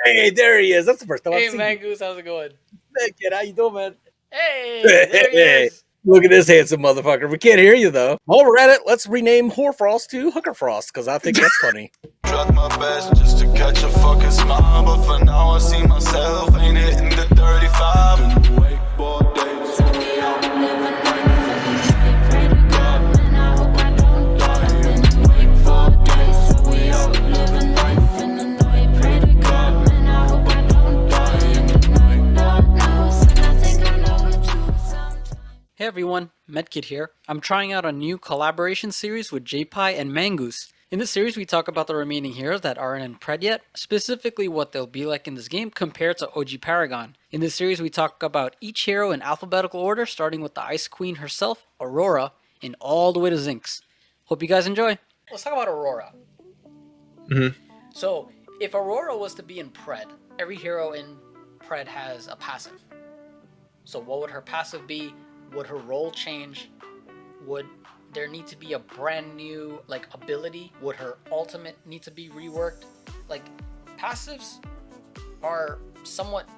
Hey, there he is. That's the first time I've Hey, seen Mangoose, how's it going? you. Hey, kid, how you doing, man? Hey, there he is. Look at this handsome motherfucker. We can't hear you, though. While we're at it, let's rename Hoarfrost to Hookerfrost, because I think that's funny. Tried my best just to catch a fucking smile, but for now I see myself ain't hitting the 35. Been awake 4 days, so we out living life. Pray to God, man, I hope I don't die. Been awake 4 days, so we out living life in the night. Pray to God, man, I hope I don't die in the night. God knows, and I think I know it too sometimes. Hey everyone, Medkit here. I'm trying out a new collaboration series with JPie and Mangoose. In this series, we talk about the remaining heroes that aren't in Pred yet, specifically what they'll be like in this game compared to OG Paragon. In this series, we talk about each hero in alphabetical order, starting with the Ice Queen herself, Aurora, and all the way to Zinx. Hope you guys enjoy. Let's talk about Aurora. So, if Aurora was to be in Pred, every hero in Pred has a passive. So what would her passive be? Would her role change? Would there need to be a brand new ability? Would her ultimate need to be reworked? Passives are somewhat,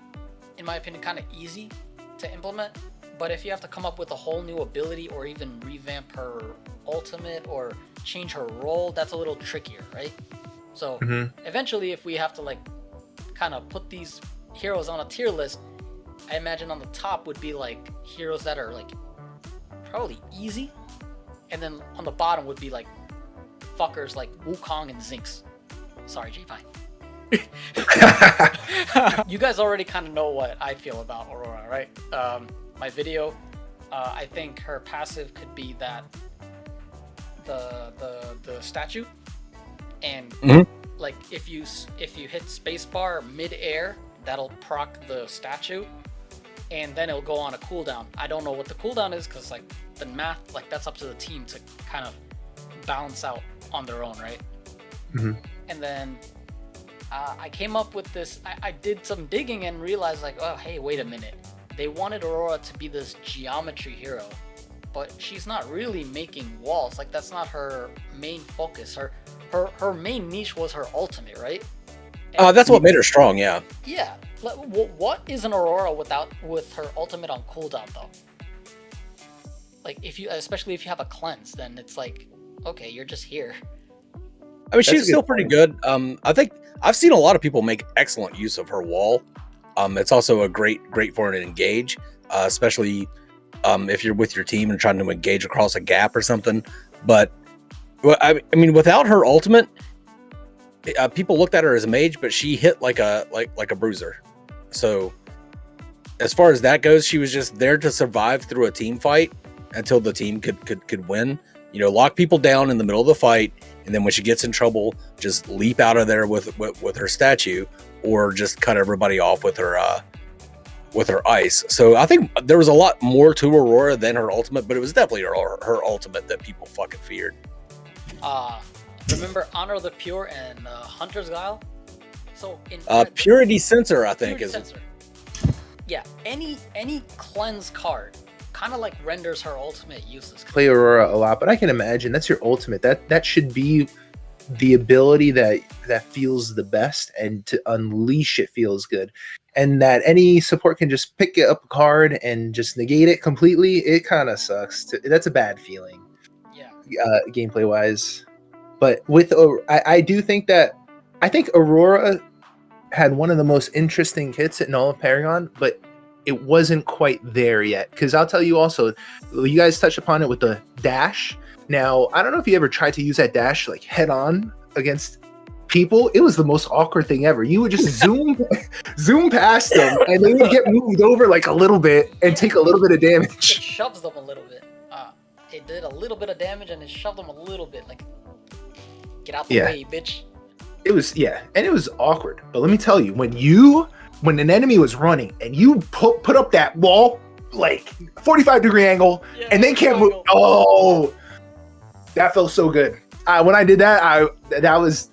in my opinion, kind of easy to implement. But if you have to come up with a whole new ability or even revamp her ultimate or change her role, that's a little trickier, right? So eventually, if we have to kind of put these heroes on a tier list, I imagine on the top would be heroes that are probably easy, and then on the bottom would be fuckers like Wukong and Zinx. Sorry, J-Pie. You guys already kind of know what I feel about Aurora, right? My video, I think her passive could be that the statue, and if you hit spacebar mid-air, that'll proc the statue, and then it'll go on a cooldown. I don't know what the cooldown is because the math, that's up to the team to kind of balance out on their own, right? And then I came up with this. I did some digging and realized oh, hey, wait a minute. They wanted Aurora to be this geometry hero, but she's not really making walls. That's not her main focus. Her main niche was her ultimate, right? That's what made her strong, yeah. Yeah. What is an Aurora with her ultimate on cooldown though? Especially if you have a cleanse, then it's okay, you're just here. I mean, she's still pretty good. I think I've seen a lot of people make excellent use of her wall. It's also a great for her to engage, especially if you're with your team and trying to engage across a gap or something. But I mean, without her ultimate, people looked at her as a mage, but she hit like a bruiser. So as far as that goes, she was just there to survive through a team fight until the team could win. Lock people down in the middle of the fight, and then when she gets in trouble, just leap out of there with her statue, or just cut everybody off with her ice. So I think there was a lot more to Aurora than her ultimate, but it was definitely her ultimate that people fucking feared. Remember Honor of the Pure and Hunter's Guile? So in Purity Sensor, I think, Purity Sensor. Yeah, any cleanse card kind of renders her ultimate useless. Play Aurora a lot, but I can imagine that's your ultimate. That should be the ability that feels the best, and to unleash it feels good. And that any support can just pick up a card and just negate it completely. It kind of sucks. That's a bad feeling. Yeah. Gameplay wise. But I do think Aurora had one of the most interesting kits in all of Paragon, but it wasn't quite there yet. Because I'll tell you also, you guys touched upon it with the dash. Now, I don't know if you ever tried to use that dash head on against people. It was the most awkward thing ever. You would just zoom past them, and they would get moved over a little bit and take a little bit of damage. It shoves them a little bit. It did a little bit of damage, and it shoved them a little bit. Get out the way, bitch. It was, and it was awkward. But let me tell you, when an enemy was running and you put up that wall, 45-degree angle, and they can't move. Oh, that felt so good. When I did that, that was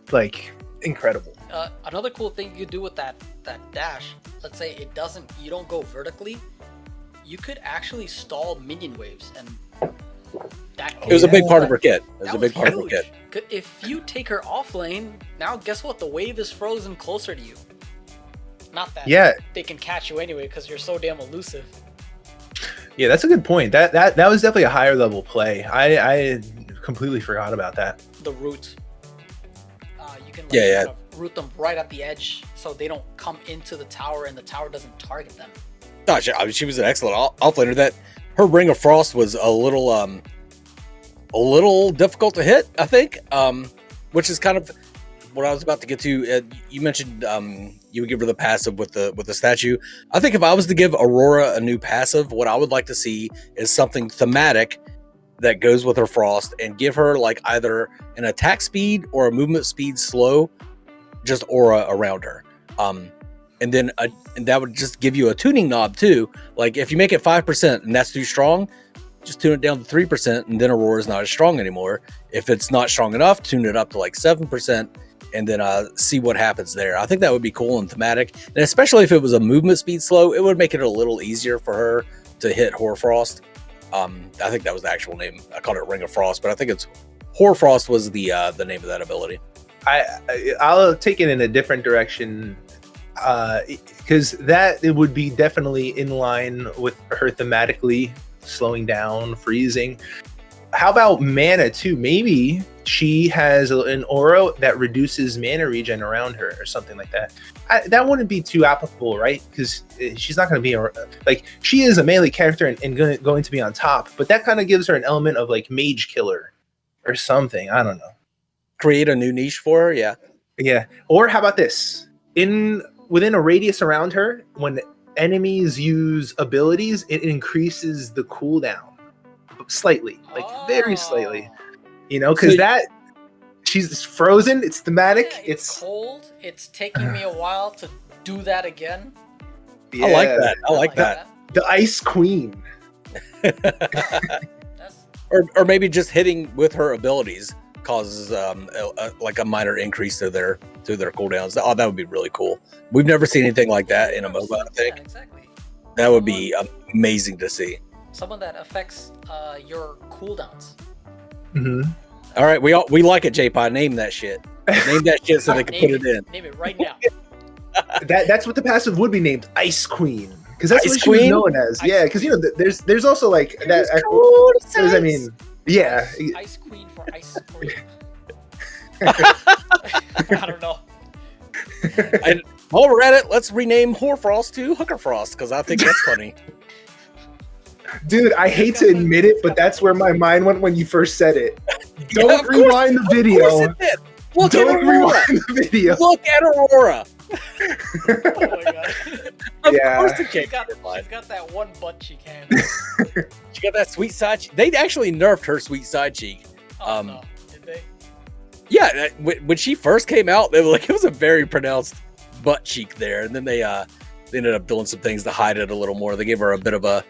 incredible. Another cool thing you could do with that dash, let's say you don't go vertically, you could actually stall minion waves, and it was a big part of her kit. It was a big part of her kit. If you take her off lane, now guess what? The wave is frozen closer to you. Not that Yeah. they can catch you anyway because you're so damn elusive. Yeah, that's a good point. That was definitely a higher level play. I completely forgot about that. The root. You can Yeah. kind of root them right at the edge so they don't come into the tower and the tower doesn't target them. Gosh, I mean, she was an excellent offlaner. That her Ring of Frost was a little difficult to hit, I think, which is kind of what I was about to get to. You mentioned you would give her the passive with the statue. I think if I was to give Aurora a new passive, what I would like to see is something thematic that goes with her Frost, and give her like either an attack speed or a movement speed slow, just aura around her. And then and that would just give you a tuning knob too. Like if you make it 5% and that's too strong, just tune it down to 3%, and then Aurora is not as strong anymore. If it's not strong enough, tune it up to like 7%, and then see what happens there. I think that would be cool and thematic, and especially if it was a movement speed slow, it would make it a little easier for her to hit Hoarfrost. I think that was the actual name. I called it Ring of Frost, but I think it's Hoarfrost was the name of that ability. I'll take it in a different direction, because it would be definitely in line with her thematically slowing down, freezing. How about mana too? Maybe she has an aura that reduces mana regen around her or something like that. That wouldn't be too applicable, right? Because she's not going to be like, she is a melee character and going to be on top, but that kind of gives her an element of like mage killer or something. I don't know. Create a new niche for her, yeah. Yeah. Or how about this? Within a radius around her, when enemies use abilities, it increases the cooldown slightly, like very slightly. You know, because she's frozen. It's thematic. Yeah, it's cold. It's taking me a while to do that again. Yeah. I like that. I like that. The Ice Queen. or maybe just hitting with her abilities causes like a minor increase to their cooldowns. Oh, that would be really cool. We've never seen anything like that in a MOBA, I think. Yeah, exactly. That would be amazing to see. Someone that affects your cooldowns. Mm-hmm. All right, we like it, J-Pod. Name that shit. Name that shit so they can put it in. Name it right now. That's what the passive would be named, Ice Queen, because that's Ice what she was Queen? known as. Yeah, because you know, there's also like that. I mean, yeah, Ice Queen for Ice Queen. I don't know. And while we're at it, let's rename Hoarfrost to Hookerfrost because I think that's funny. Dude, I hate to admit it, but that's where my mind went when you first said it. Don't rewind the video. Of course it did. Look Don't at Aurora. rewind the video. Look at Aurora. Oh my god. Yeah. Of course it She's can't. got that one butt cheek hand. She got that sweet side cheek. They actually nerfed her sweet side cheek. Oh no. Did they? Yeah, when she first came out, they were like, it was a very pronounced butt cheek there, and then they ended up doing some things to hide it a little more. They gave her a bit of a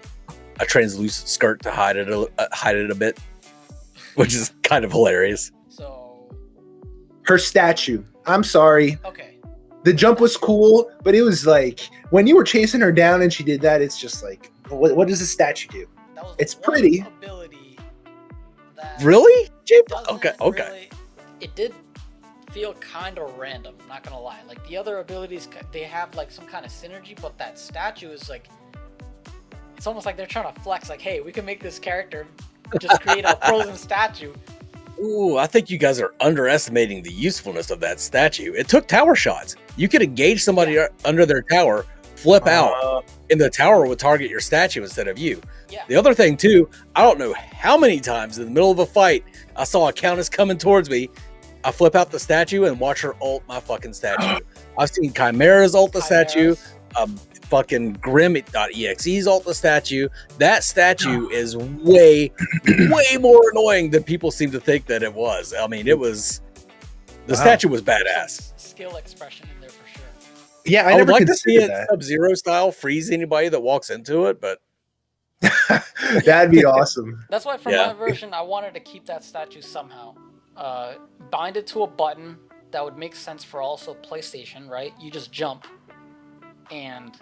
translucent skirt to hide it a bit, which is kind of hilarious. So Her statue. I'm sorry. okay. The jump was cool, but it was like when you were chasing her down and she did that, it's just like, what does the statue do? That was It's one pretty. ability that Really? doesn't Okay. really- it did feel kind of random, not gonna lie. Like the other abilities, they have like some kind of synergy, but that statue is like, it's almost like they're trying to flex, like, hey, we can make this character just create a frozen statue. Ooh, I think you guys are underestimating the usefulness of that statue. It took tower shots. You could engage somebody under their tower, flip out, and the tower would target your statue instead of you. Yeah. The other thing too, I don't know how many times in the middle of a fight I saw a countess coming towards me. I flip out the statue and watch her ult my fucking statue. I've seen Chimeras ult the statue. Fucking Grim.exe's ult the statue. That statue is way more annoying than people seem to think that it was. I mean, the statue was badass. Skill expression in there for sure. Yeah, I would never like to see considered it that. Sub-Zero style freeze anybody that walks into it, but That'd be awesome. That's why for my version, I wanted to keep that statue somehow. Bind it to a button that would make sense for also PlayStation, right? You just jump and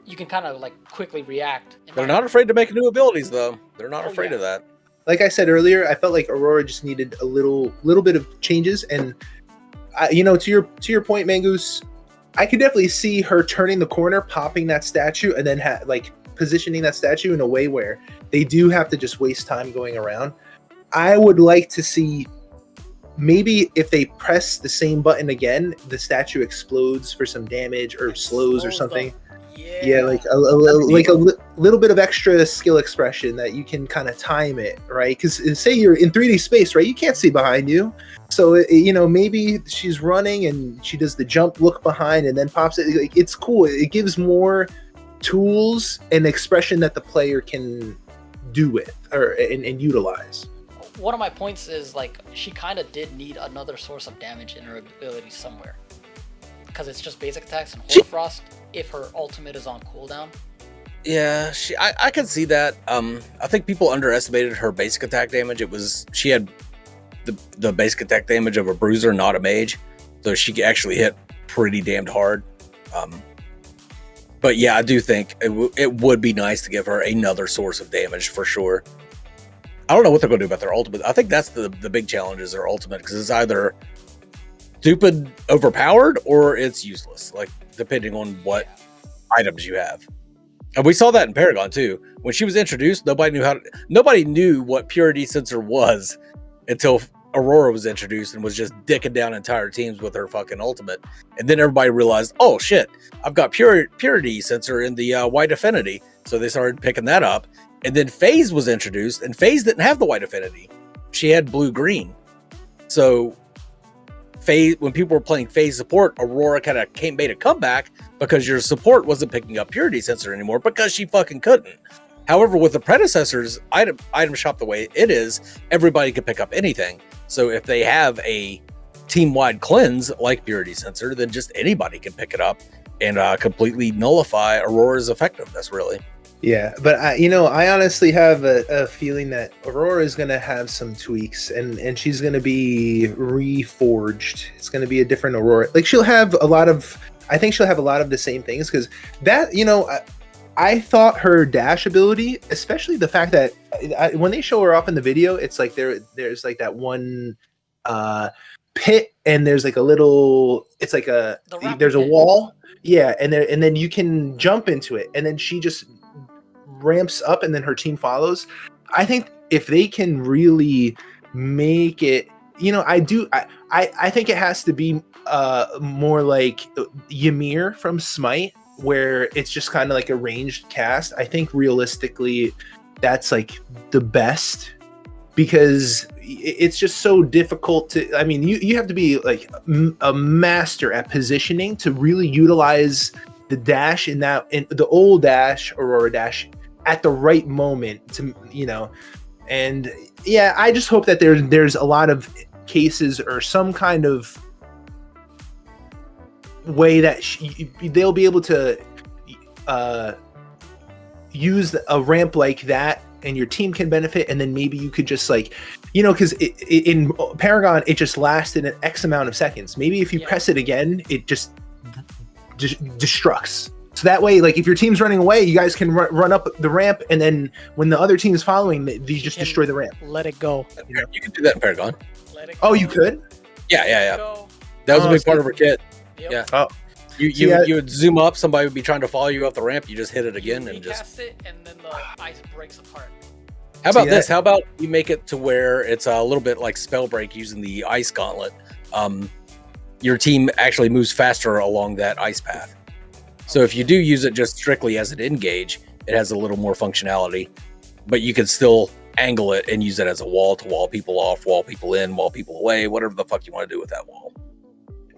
you can kind of like quickly react. they're not afraid to make new abilities though. They're not afraid of that. Like I said earlier, I felt like Aurora just needed a little bit of changes, and to your point, Mangoose, I could definitely see her turning the corner, popping that statue, and then like positioning that statue in a way where they do have to just waste time going around. I would like to see maybe if they press the same button again, the statue explodes for some damage or slows or something. Yeah, like a little bit of extra skill expression that you can kind of time it, right? Because say you're in 3D space, right? You can't see behind you. So, maybe she's running and she does the jump, look behind, and then pops it. Like, it's cool. It gives more tools and expression that the player can do with and utilize. One of my points is, like, she kind of did need another source of damage in her ability somewhere. Because it's just basic attacks and Hoarfrost if her ultimate is on cooldown. Yeah, I can see that. I think people underestimated her basic attack damage. She had the basic attack damage of a bruiser, not a mage, so she actually hit pretty damned hard. But yeah, I do think it would be nice to give her another source of damage for sure. I don't know what they're going to do about their ultimate. I think that's the big challenge is their ultimate, because it's either stupid overpowered or it's useless, like depending on what items you have. And we saw that in Paragon too. When she was introduced, nobody knew what Purity Sensor was until Aurora was introduced and was just dicking down entire teams with her fucking ultimate. And then everybody realized, oh shit, I've got Purity Sensor in the White Affinity. So they started picking that up. And then FaZe was introduced, and FaZe didn't have the White Affinity. She had blue-green. So FaZe, when people were playing FaZe support, Aurora kind of made a comeback because your support wasn't picking up Purity Sensor anymore because she fucking couldn't. However, with the Predecessor's item shop the way it is, everybody can pick up anything. So if they have a team-wide cleanse like Purity Sensor, then just anybody can pick it up and completely nullify Aurora's effectiveness, really. Yeah, but I honestly have a feeling that Aurora is going to have some tweaks, and she's going to be reforged. It's going to be a different Aurora. Like I think she'll have a lot of the same things, because that, I thought her dash ability, especially the fact that when they show her off in the video, it's like there's like that one pit, and there's like a little, it's like there's a wall. Yeah, and then you can jump into it, and then she just ramps up, and then her team follows. I think if they can really make it, I think it has to be more like Ymir from Smite, where it's just kind of like a ranged cast. I think realistically that's like the best, because it's just so difficult to, you have to be like a master at positioning to really utilize the dash in the old dash, Aurora dash, at the right moment to, and yeah, I just hope that there's a lot of cases or some kind of way that they'll be able to use a ramp like that, and your team can benefit, and then maybe you could just like, because in Paragon it just lasted an X amount of seconds. Maybe if you press it again, it just destructs. So that way, like if your team's running away, you guys can run up the ramp, and then when the other team is following, you just destroy the ramp. Let it go. You can do that in Paragon. Oh, you could? Yeah. That was a big part of her kit. Yep. Yeah. Oh. You would zoom up, somebody would be trying to follow you up the ramp, you just hit it again and just cast it, and then the ice breaks apart. How about this? How about you make it to where it's a little bit like spell break using the ice gauntlet? Your team actually moves faster along that ice path. So if you do use it just strictly as an engage, it has a little more functionality, but you can still angle it and use it as a wall to wall people off, wall people in, wall people away, whatever the fuck you want to do with that wall.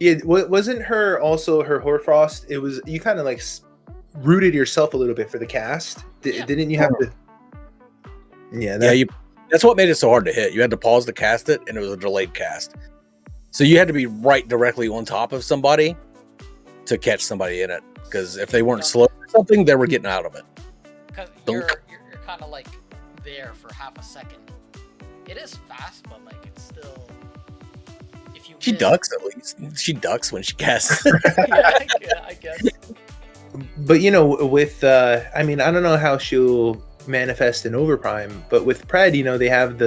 Yeah, wasn't her Hoarfrost? It was, you kind of like rooted yourself a little bit for the cast. Didn't you have to? Yeah, that's what made it so hard to hit. You had to pause to cast it, and it was a delayed cast. So you had to be right directly on top of somebody to catch somebody in it. Because if they weren't slow or something, they were getting out of it. Because you're kind of like there for half a second. It is fast, but like it's still. If you she ducks at least. She ducks when she casts. yeah, I guess. But with I don't know how she'll manifest in Overprime, but with Pred, they have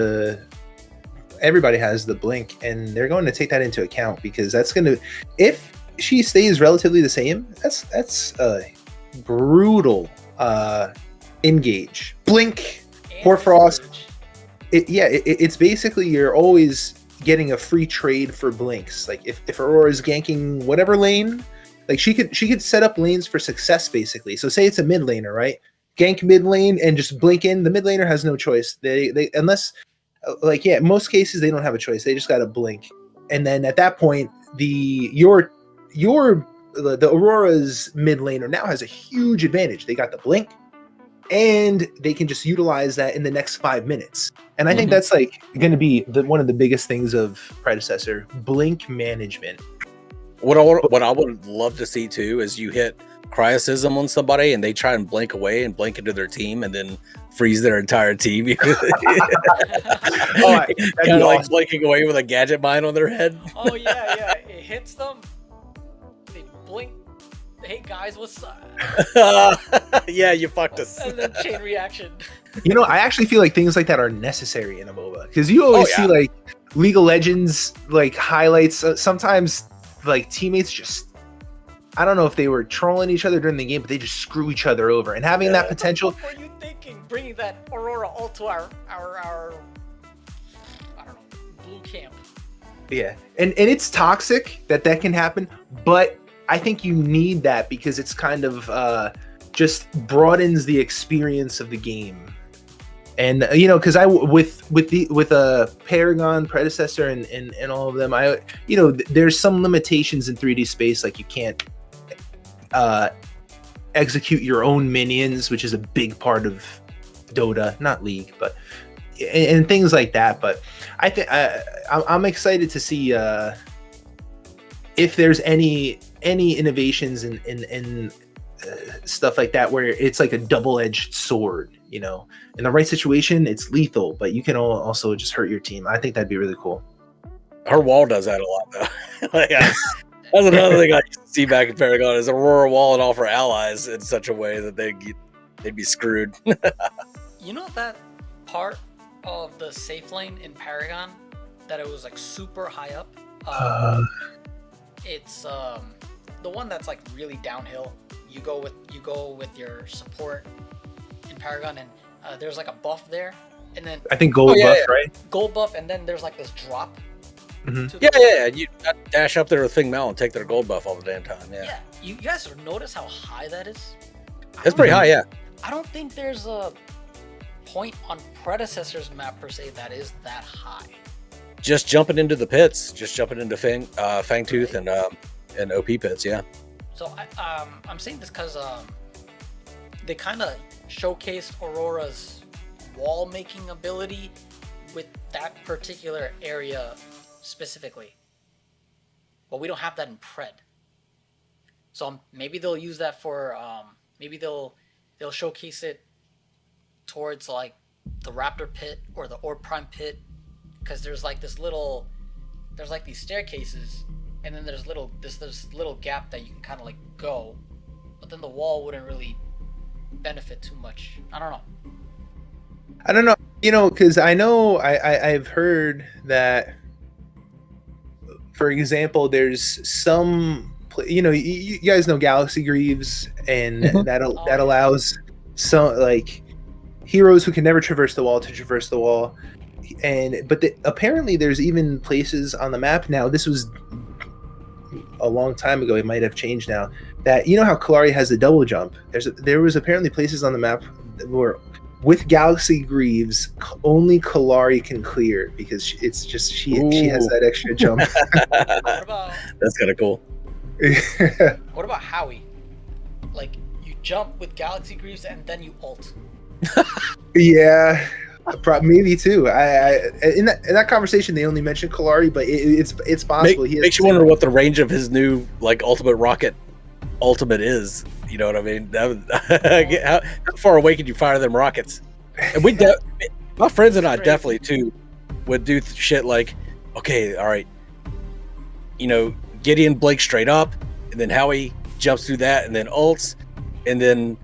everybody has the blink, and they're going to take that into account, because that's going to, if she stays relatively the same, that's brutal engage. Blink, Hoarfrost. It's basically you're always getting a free trade for blinks. Like if Aurora is ganking whatever lane, like she could set up lanes for success basically. So say it's a mid laner, right? Gank mid lane and just blink in. The mid laner has no choice. They unless in most cases they don't have a choice. They just got to blink. And then at that point, the Aurora's mid laner now has a huge advantage. They got the blink, and they can just utilize that in the next 5 minutes. And I think that's like going to be one of the biggest things of Predecessor, blink management. What I would love to see too is you hit cryocism on somebody and they try and blink away and blink into their team and then freeze their entire team. Kind of like blinking away with a gadget mine on their head. Oh yeah, it hits them. They blink. Hey guys, what's up? Yeah, you fucked us. And then chain reaction. I actually feel like things like that are necessary in a MOBA because you always see like League of Legends like highlights. Sometimes like teammates just, I don't know if they were trolling each other during the game, but they just screw each other over. And having that potential. What were you thinking? Bringing that Aurora ult to our I don't know, blue camp. Yeah, and it's toxic that can happen, but I think you need that because it's kind of just broadens the experience of the game. And because with Paragon, Predecessor, and all of them, there's some limitations in 3D space, like you can't execute your own minions, which is a big part of Dota, not League, but and things like that. But I think I'm excited to see if there's any innovations in stuff like that where it's like a double-edged sword. In the right situation, it's lethal, but you can also just hurt your team. I think that'd be really cool. Her wall does that a lot, though. That's another thing I see back in Paragon is Aurora walling off her allies in such a way that they'd be screwed. That part of the safe lane in Paragon that it was like super high up. It's the one that's like really downhill. You go with your support in Paragon, and there's like a buff there, and then I think gold buff, right? Gold buff, and then there's like this drop. Yeah. You dash up there with Fing Mel and take their gold buff all the damn time. Yeah. You guys notice how high that is? It's pretty high, yeah. I don't think there's a point on Predecessor's map per se that is that high. Just jumping into the pits, just jumping into Fangtooth and OP pits, yeah. So I'm saying this because they kind of showcased Aurora's wall making ability with that particular area specifically, but we don't have that in Pred. So maybe they'll use that for maybe they'll showcase it towards like the Raptor pit or the Orb Prime pit, because there's these staircases, and then there's this little gap that you can kind of like go, but then the wall wouldn't really benefit too much. I don't know, because I've heard that, for example, there's some you guys know Galaxy Greaves, and that allows some like heroes who can never traverse the wall to traverse the wall. But apparently there's even places on the map now, this was a long time ago, it might have changed now, that how Kallari has the double jump. There was apparently places on the map where with Galaxy Greaves only Kallari can clear, because it's just she has that extra jump. That's kind of cool. What about Howie? Like, you jump with Galaxy Greaves and then you ult. Yeah, maybe too. In that conversation they only mentioned Kallari, but it's possible. Makes you wonder what the range of his new like ultimate rocket ultimate is. You know what I mean? How far away can you fire them rockets? And my friends and I definitely too would do shit like, okay, all right, Gideon blinks straight up, and then Howie jumps through that, and then ults, and then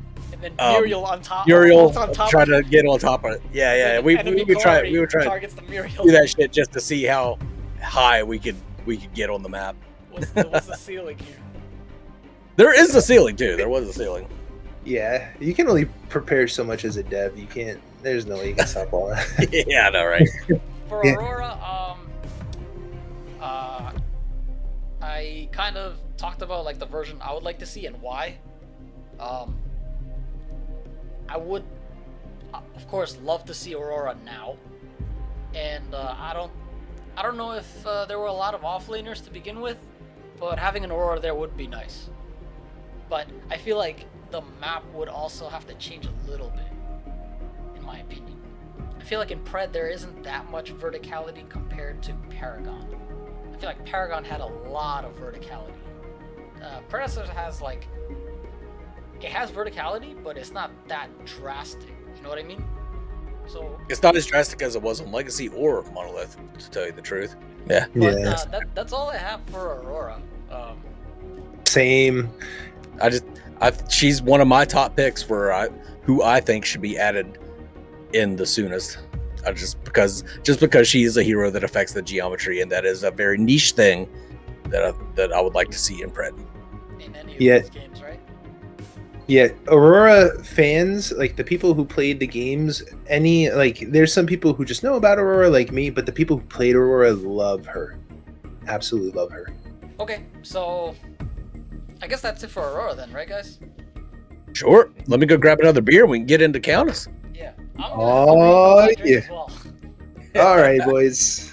Muriel on top. Try to get on top of it. Yeah. We would try to do that shit just to see how high we could get on the map. What's the ceiling here? There is a ceiling too. There was a ceiling. Yeah, you can only prepare so much as a dev. You can't. There's no way you can stop all that. Yeah, I know, right? For Yeah. Aurora, I kind of talked about like the version I would like to see and why. I would, of course, love to see Aurora now, and I don't know if there were a lot of offlaners to begin with, but having an Aurora there would be nice. But I feel like the map would also have to change a little bit, in my opinion. I feel like in Pred there isn't that much verticality compared to Paragon. I feel like Paragon had a lot of verticality. Predecessor has like, it has verticality, but it's not that drastic. You know what I mean? So It's not as drastic as it was on Legacy or Monolith, to tell you the truth. Yeah. but Yeah. that's all I have for Aurora. Same. She's one of my top picks for who I think should be added in the soonest. Just because she is a hero that affects the geometry, and that is a very niche thing that I would like to see in Pred. In any of Yeah. these games, right? Yeah, Aurora fans, like the people who played the games, there's some people who just know about Aurora like me, but the people who played Aurora love her. Absolutely love her. Okay, so I guess that's it for Aurora then, right, guys? Sure. Let me go grab another beer and we can get into Countess. Yeah. I'm Oh, gonna have to refill my drink yeah. as well. All right, boys.